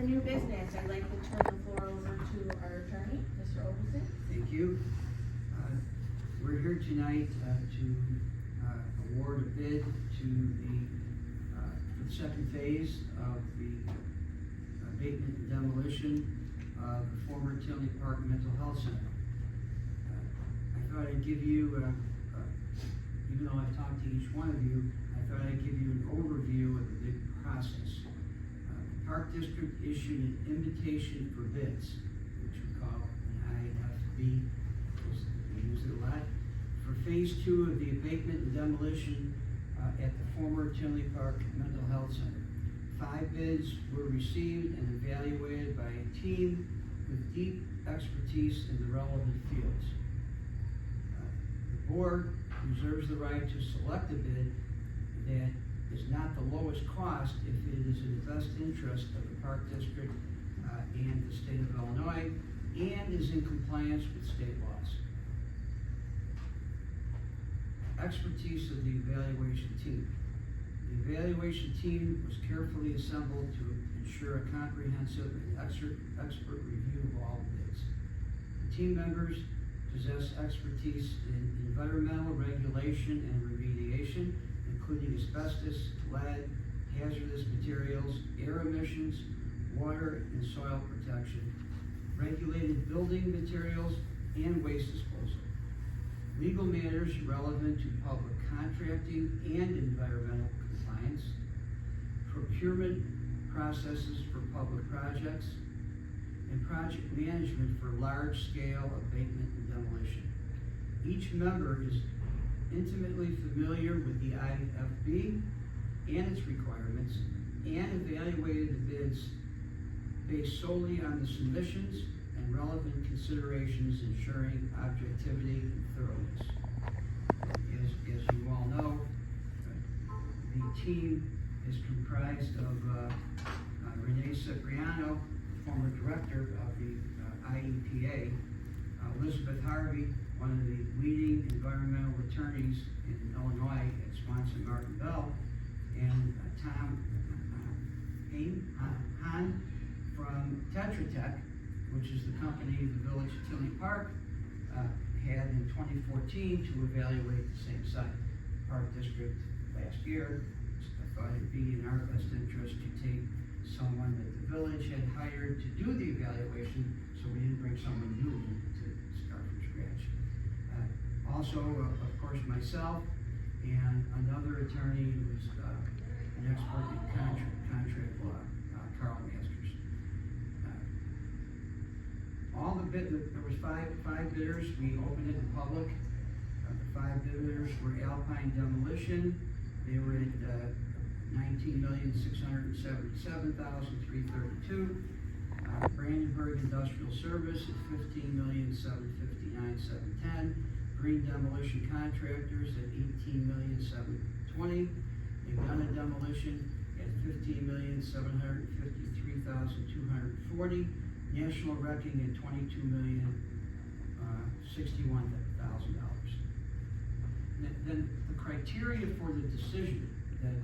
under new business, I'd like to turn the floor over to our attorney, Mr. Olson. Thank you. We're here tonight to award a bid to for the second phase of the abatement and demolition of the former Tinley Park Mental Health Center. I thought I'd give you, even though I've talked to each one of you, I thought I'd give you an overview of the bid process. The Park District issued an invitation for bids, which we call an IFB, we use it a lot, for phase 2 of the abatement and demolition at the former Tinley Park Mental Health Center. 5 bids were received and evaluated by a team with deep expertise in the relevant fields. The board reserves the right to select a bid that is not the lowest cost if it is in the best interest of the Park District and the state of Illinois and is in compliance with state laws. Expertise of the evaluation team. The evaluation team was carefully assembled to ensure a comprehensive and expert review of all bids. The team members possess expertise in environmental regulation and remediation, including asbestos, lead, hazardous materials, air emissions, water and soil protection, regulated building materials, and waste disposal. Legal matters relevant to public contracting and environmental compliance, procurement processes for public projects, and project management for large-scale abatement and demolition. Each member is intimately familiar with the IFB and its requirements and evaluated the bids based solely on the submissions and relevant considerations ensuring objectivity and thoroughness. As you all know, the team is comprised of Renee Cipriano, former director of the IEPA, Elizabeth Harvey, one of the leading environmental attorneys in Illinois at Swanson Martin Bell, and Tom Hahn from Tetra Tech, which is the company the Village of Tinley Park had in 2014 to evaluate the same site. Park District last year, I thought it'd be in our best interest to take someone that the village had hired to do the evaluation, so we didn't bring someone new in to start from scratch. Also, of course, myself and another attorney who's an expert in contract law, Carl Masters. All the there was five bidders. We opened it to public. The 5 bidders were Alpine Demolition. They were at $19,677,332. Brandenburg Industrial Service at $15,759,710. Green Demolition Contractors at $18,720,000. McDonough Demolition at $15,753,240. National Wrecking at $22,061,000. Then the criteria for the decision that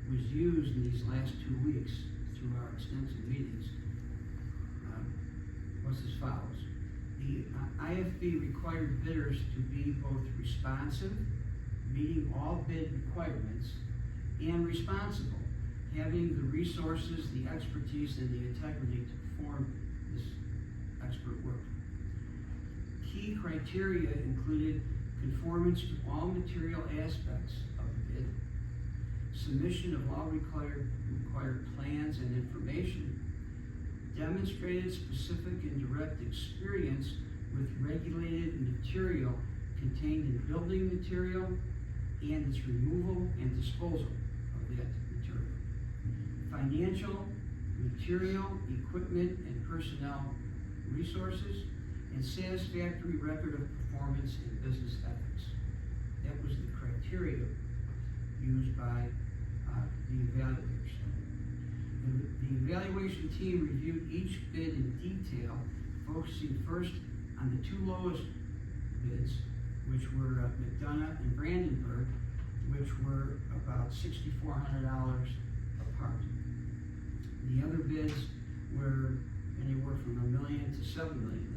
was used in these last 2 weeks through our extensive meetings was as follows. The IFB required bidders to be both responsive, meeting all bid requirements, and responsible, having the resources, the expertise, and the integrity to perform this expert work. Key criteria included conformance to all material aspects of the bid, submission of all required plans and information, demonstrated specific and direct experience with regulated material contained in building material and its removal and disposal of that material. Financial, material, equipment, and personnel resources, and satisfactory record of performance and business ethics. That was the criteria used by the evaluators. The evaluation team reviewed each bid in detail, focusing first on the 2 lowest bids, which were McDonough and Brandenburg, which were about $6,400 apart. The other bids were to $7 million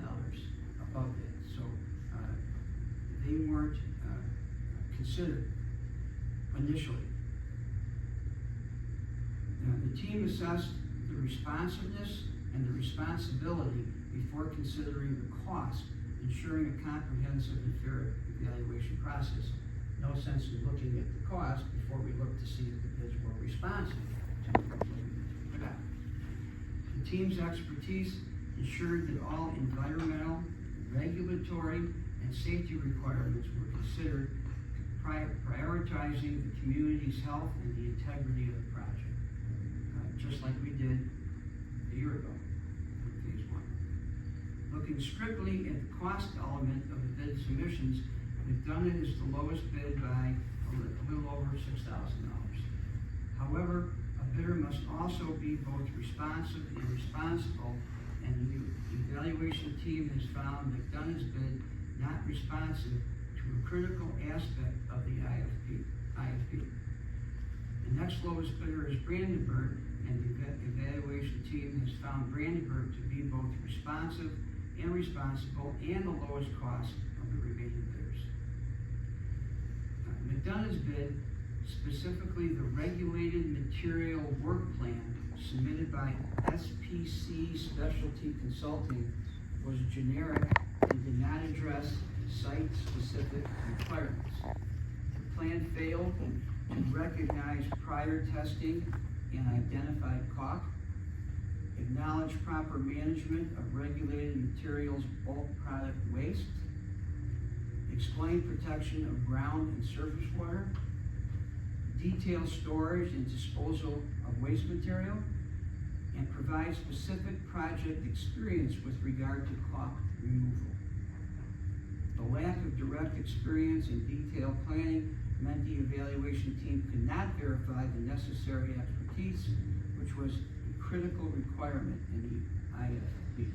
above that. So they weren't considered initially. The team assessed the responsiveness and the responsibility before considering the cost, ensuring a comprehensive and fair evaluation process. No sense in looking at the cost before we look to see if the bids were responsive to what we got. The team's expertise ensured that all environmental, regulatory, and safety requirements were considered, prioritizing the community's health and the integrity of the project, just like we did a year ago in phase one. Looking strictly at the cost element of the bid submissions, McDonough is the lowest bid by a little over $6,000. However, a bidder must also be both responsive and responsible, and the evaluation team has found McDonough's bid not responsive to a critical aspect of the IFP. The next lowest bidder is Brandenburg, and the evaluation team has found Brandenburg to be both responsive and responsible and the lowest cost of the remaining bidders. McDonough's bid, specifically the regulated material work plan submitted by SPC Specialty Consulting, was generic and did not address site-specific requirements. The plan failed to recognize prior testing and identified caulk, acknowledge proper management of regulated materials bulk product waste, explain protection of ground and surface water, detail storage and disposal of waste material, and provide specific project experience with regard to caulk removal. The lack of direct experience in detailed planning meant the evaluation team could not verify the necessary expertise, which was a critical requirement in the IFP.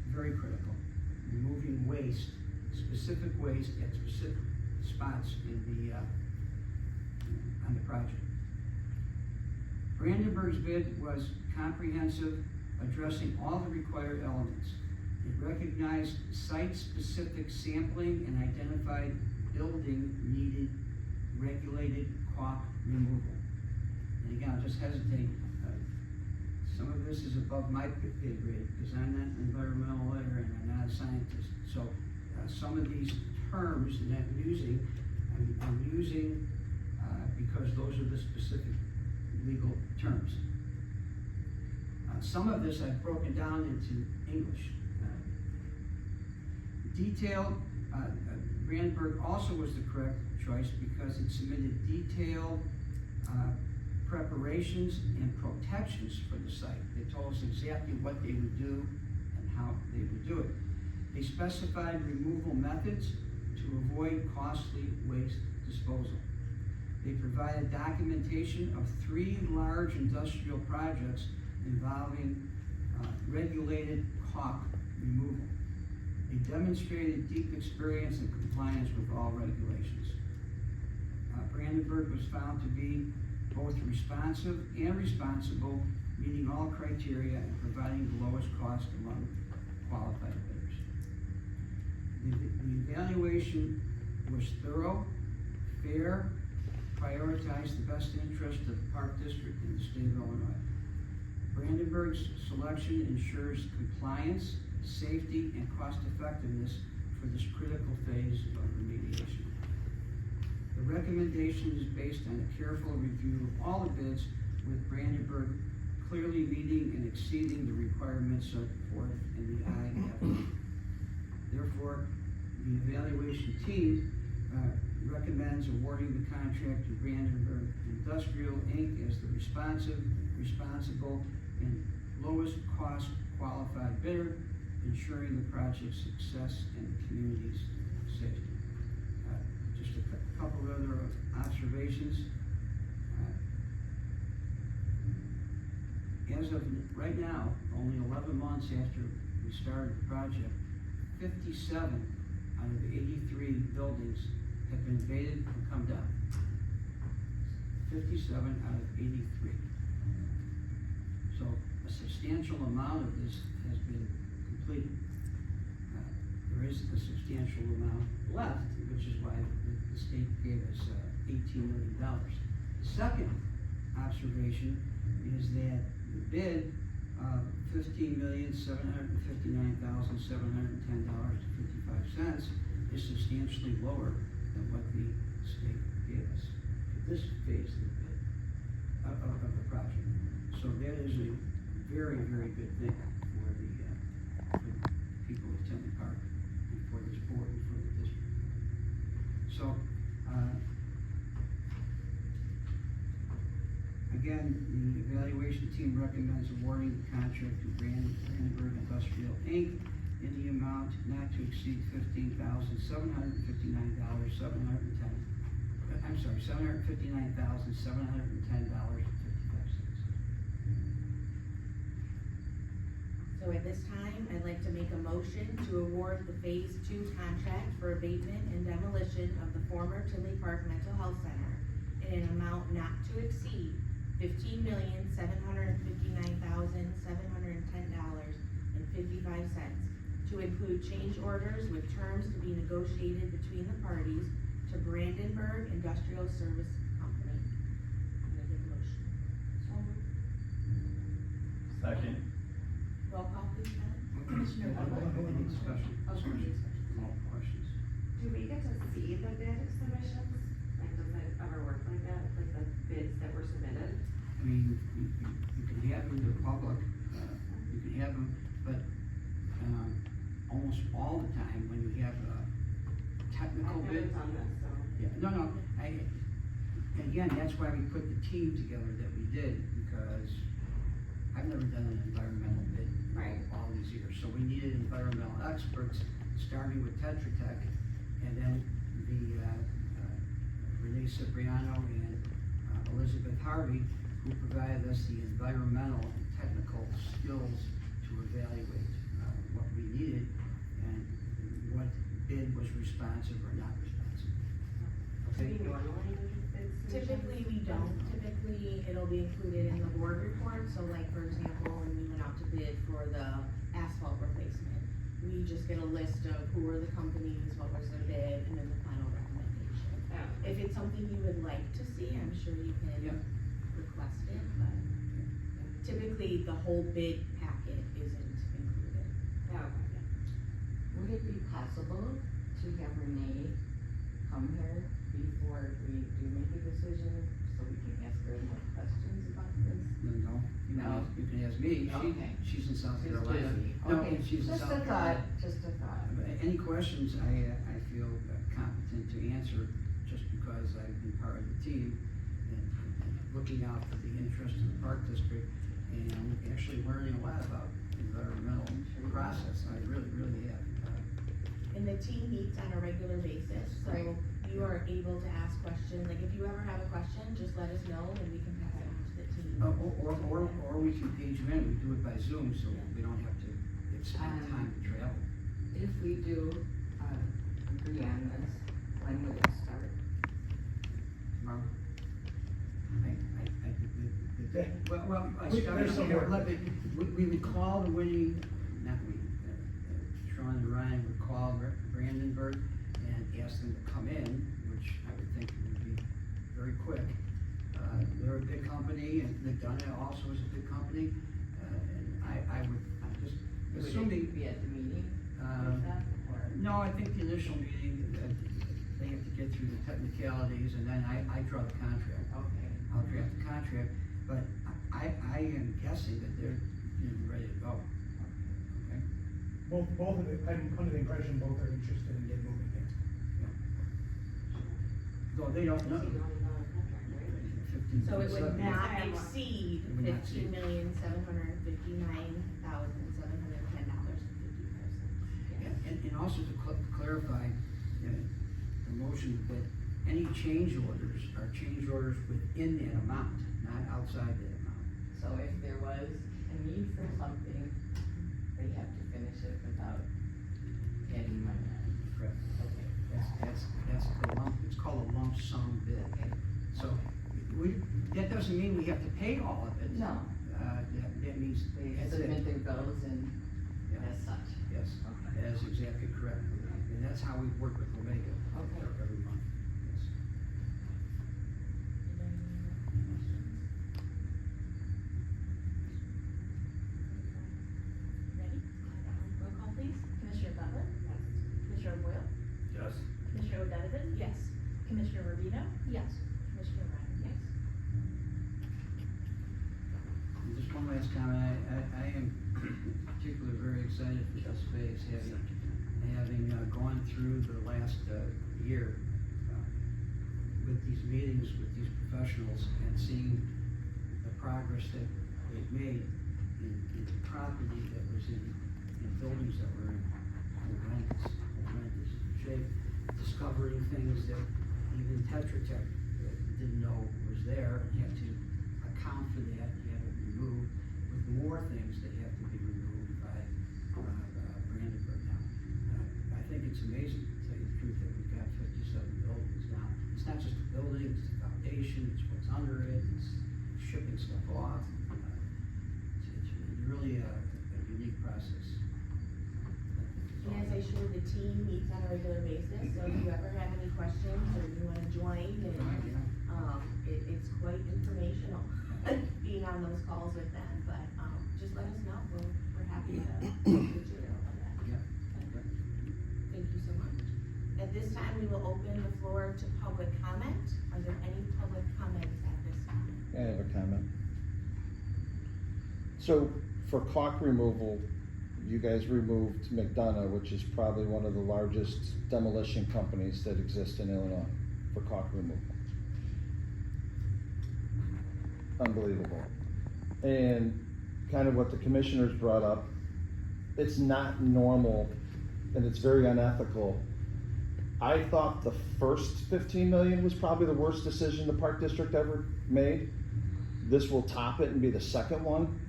Very critical. Removing waste, specific waste at specific spots in the on the project. Brandenburg's bid was comprehensive, addressing all the required elements. It recognized site-specific sampling and identified building needed regulated caulk removal. And again, I'll just hesitate. Some of this is above my pay grade because I'm not an environmental lawyer and I'm not a scientist. So some of these terms that I'm using because those are the specific legal terms. Some of this I've broken down into English. Detailed, Brandenburg also was the correct choice because it submitted detailed preparations and protections for the site. They told us exactly what they would do and how they would do it. They specified removal methods to avoid costly waste disposal. They provided documentation of 3 large industrial projects involving regulated caulk removal. They demonstrated deep experience and compliance with all regulations. Brandenburg was found to be both responsive and responsible, meeting all criteria and providing the lowest cost among qualified bidders. The evaluation was thorough, fair, prioritized the best interest of the Park District in the state of Illinois. Brandenburg's selection ensures compliance, safety, and cost effectiveness for this critical phase of remediation. The recommendation is based on a careful review of all the bids, with Brandenburg clearly meeting and exceeding the requirements set forth in the IFP. Therefore, the evaluation team recommends awarding the contract to Brandenburg Industrial, Inc. as the responsible, and lowest cost qualified bidder, ensuring the project's success and the community's safety. Just a couple of other observations. As of right now, only 11 months after we started the project, 57 out of 83 buildings have been invaded and come down. 57 out of 83. So a substantial amount of this has been completed. There is a substantial amount left, which is why the state gave us $18 million. The second observation is that the bid of $15,759,710.55 is substantially lower than what the state gave us for this phase of the bid, of the project. So that is a very, very good thing for the people of Tinley Park and for this board and for the district. So, again, the evaluation team recommends awarding the contract to Brandenburg Industrial Inc. in the amount not to exceed $759,710.55. So at this time, I'd like to make a motion to award the Phase 2 contract for abatement and demolition of the former Tinley Park Mental Health Center in an amount not to exceed $15,759,710.55 to include change orders with terms to be negotiated between the parties to Brandenburg Industrial Service Company. I'm gonna give a motion. Second. Roll call, please, Madam. Commissioner Any discussion? No questions? Do we get to see the bid submissions? Like, does it ever work like that, like the bids that were submitted? I mean, you can have them to the public, you can have them, but, almost all the time when you have a technical I've bid. never done this, so. Yeah, no, again, that's why we put the team together that we did, because I've never done an environmental bid Right. all these years. So we needed environmental experts, starting with Tetra Tech, and then the, Renee Cipriano and Elizabeth Harvey, who provided us the environmental and technical skills to evaluate what we needed and what bid was responsive or not responsive. Do Okay? we normally do bid submissions? Typically, we don't. Typically, it'll be included in the board report, so like, for example, when we went out to bid for the asphalt replacement, we just get a list of who were the companies, what was their bid, and then the final recommendation. Yeah. If it's something you would like to see, I'm sure you Yeah. can request it, but typically, the whole bid packet isn't included. Yeah, okay. Would it be possible to have Renee come here before we do make a decision, so we can ask her more questions about this? No, No. you can ask me, Okay. she's in South She's Carolina. busy. No, Okay, she's in just South a Carolina. thought, just a thought. Any questions I feel competent to answer, just because I've been part of the team and looking out for the interest of the Park District and actually learning a lot about environmental process. I really, really have. And the team meets on a regular basis, so Right. you are able to ask questions, like, if you ever have a question, just let us know, and we can pass it on to the team. Or we can page them in, we do it by Zoom, so we don't have to extend time to travel. If we do, agree on this, when would it start? Tomorrow? I think well, I There's started some here, more. we would call the winning, not we, Sean and Ryan would call Brandenburg and ask them to come in, which I would think would be very quick. They're a big company, and McDonough also is a big company, and I'm just Would assuming. it be at the meeting Um, with that, or? No, I think the initial meeting, they have to get through the technicalities, and then I draw the contract. Okay. I'll draft the contract, but I am guessing that they're, ready to go. Okay? Both of it, I'm under the impression both are interested in getting moving here. Though they don't know. So you don't know the contract, right? 15, So it would 7. not That's what I want. exceed It would not exceed. $15,759,710.55. And also to clarify, the motion that any change orders are change orders within that amount, not outside that amount. So if there was a need for something, they have to finish it without adding money on. Correct. Okay. That's the lump, it's called a lump sum bid. Okay. So, that doesn't mean we have to pay all of it. No. That means, They that's it. submit their bills and Yeah. as such. Yes, Okay. that is exactly correct. And that's how we work with Omega Okay. every month. Yes. Ready? Roll call, please. Commissioner Butler? Yes. Commissioner Boyle? Yes. Commissioner O'Donovan? Yes. Commissioner Rubino? Yes. Commissioner Ryan? Yes. And just one last comment, I am particularly very excited for this phase, having gone through the last year with these meetings with these professionals and seeing the progress that they've made in property that was in buildings that were in horrendous shape, discovering things that even Tetra Tech didn't know was there and had to account for that, you have it removed, with more things that have to be removed by Brandenburg now. I think it's amazing, to tell you the truth, that we've got 57 buildings now. It's not just the building, it's the foundation, it's what's under it, it's shipping stuff off. It's really a unique process. And as I shared, the team meets on a regular basis, so if you ever have any questions or you wanna join, it's quite informational, being on those calls with them, but, just let us know, we're happy to get you there on that. Yeah. Thank you so much. At this time, we will open the floor to public comment. Are there any public comments at this time? I have a comment. So for caulk removal, you guys removed McDonough, which is probably one of the largest demolition companies that exist in Illinois for caulk removal. Unbelievable. And kind of what the commissioners brought up, it's not normal and it's very unethical. I thought the first 15 million was probably the worst decision the Park District ever made. This will top it and be the second one.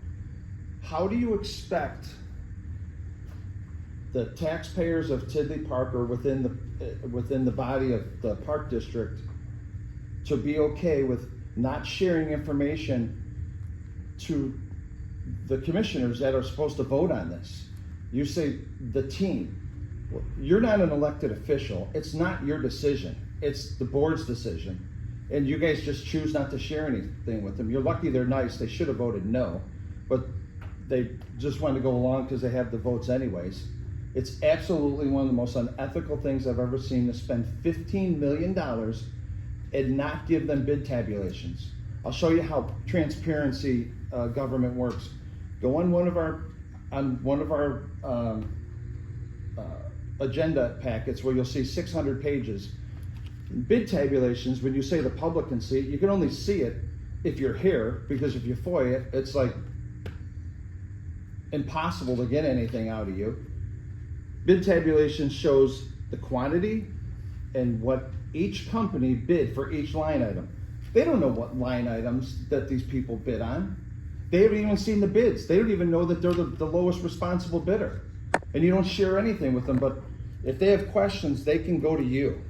How do you expect the taxpayers of Tinley Park or within the body of the Park District to be okay with not sharing information to the commissioners that are supposed to vote on this? You say the team. Well, you're not an elected official. It's not your decision. It's the board's decision. And you guys just choose not to share anything with them. You're lucky they're nice. They should have voted no, but they just wanted to go along because they have the votes anyways. It's absolutely one of the most unethical things I've ever seen, to spend $15 million and not give them bid tabulations. I'll show you how transparency government works. Go on one of our agenda packets where you'll see 600 pages. Bid tabulations, when you say the public can see it, you can only see it if you're here, because if you FOIA it, it's like impossible to get anything out of you. Bid tabulation shows the quantity and what each company bid for each line item. They don't know what line items that these people bid on. They haven't even seen the bids. They don't even know that they're the lowest responsible bidder. And you don't share anything with them, but if they have questions, they can go to you.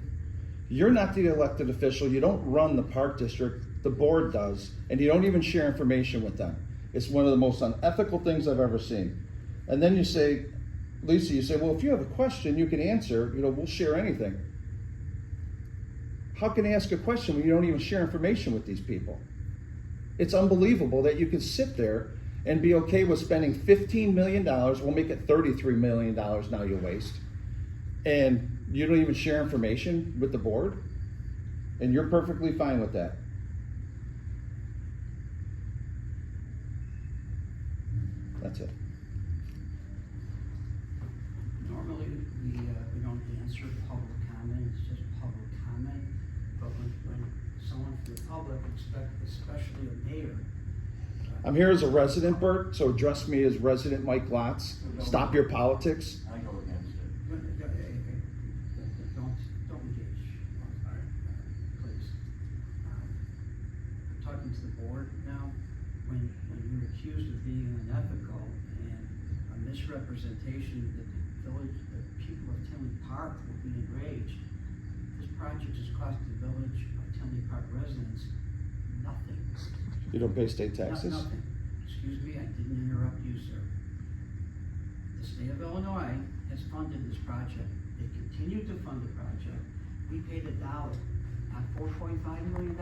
You're not the elected official. You don't run the Park District. The board does, and you don't even share information with them. It's one of the most unethical things I've ever seen. And then you say, Lisa, you say, well, if you have a question, you can answer, we'll share anything. How can I ask a question when you don't even share information with these people? It's unbelievable that you can sit there and be okay with spending $15 million, we'll make it $33 million now you waste, and you don't even share information with the board, and you're perfectly fine with that. That's it. Normally, we don't answer public comment, it's just public comment, but when someone from the public, especially a mayor. I'm here as a resident, Bert, so address me as resident Mike Lotz. Stop your politics. I go against it. Don't engage, please. I'm talking to the board now. When you're accused of being unethical and a misrepresentation that the people of Tinley Park will be enraged, this project has cost the village of Tinley Park residents nothing. You don't pay state taxes? Nothing. Excuse me, I didn't interrupt you, sir. The state of Illinois has funded this project. They continue to fund the project. We paid $1 on $4.5 million.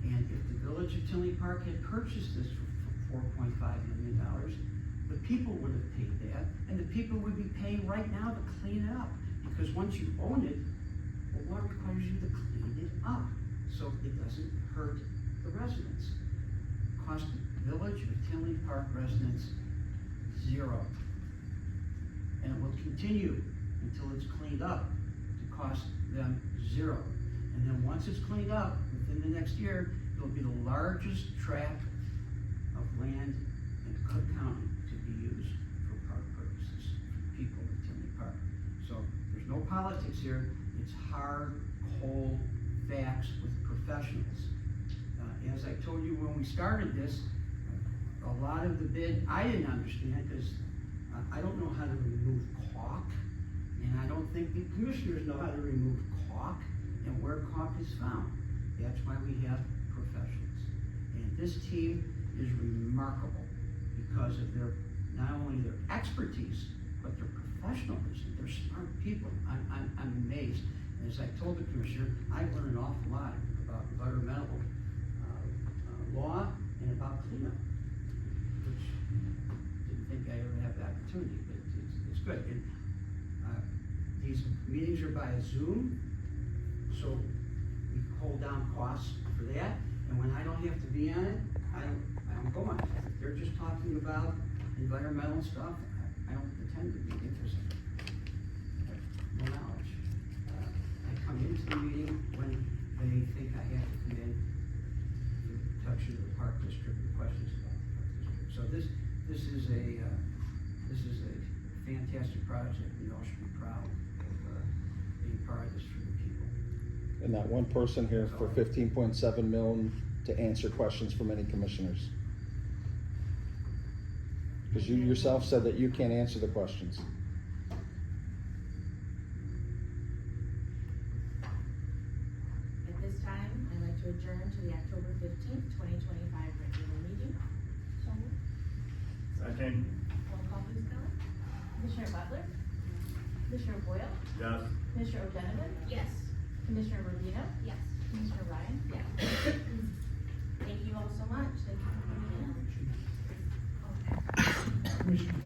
And if the village of Tinley Park had purchased this for $4.5 million, the people would have paid that, and the people would be paying right now to clean it up. Because once you own it, the law requires you to clean it up, so it doesn't hurt the residents. Cost the village of Tinley Park residents $0. And it will continue until it's cleaned up to cost them $0. And then once it's cleaned up, within the next year, it'll be the largest tract of land in Cook County to be used for park purposes, for people of Tinley Park. So there's no politics here, it's hard, cold facts with professionals. As I told you when we started this, a lot of the bid, I didn't understand, because I don't know how to remove caulk, and I don't think the commissioners know how to remove caulk and where caulk is found. That's why we have professionals. And this team is remarkable because of their, not only their expertise, but their professionalism. They're smart people. I'm amazed. And as I told the commissioner, I've learned an awful lot about environmental law and about cleanup, which didn't think I ever have the opportunity, but it's good. And these meetings are by Zoom, so we hold down costs for that. And when I don't have to be on it, I don't go on it. If they're just talking about environmental stuff, I don't pretend to be interested. I have no knowledge. I come into the meeting when they think I have to come in to touch the Park District with questions about the Park District. So this is a fantastic project. We all should be proud of being part of this for the people. And not one person here for 15.7 million to answer questions from any commissioners. Because you yourself said that you can't answer the questions. At this time, I'd like to adjourn to the October 15th, 2025 regular meeting. So moved. Second. Roll call, please, Kelly. Commissioner Butler? Commissioner Boyle? Yes. Commissioner O'Donovan? Yes. Commissioner Rubino? Yes. Commissioner Ryan? Yes. Thank you all so much. Thank you for coming in. Commissioner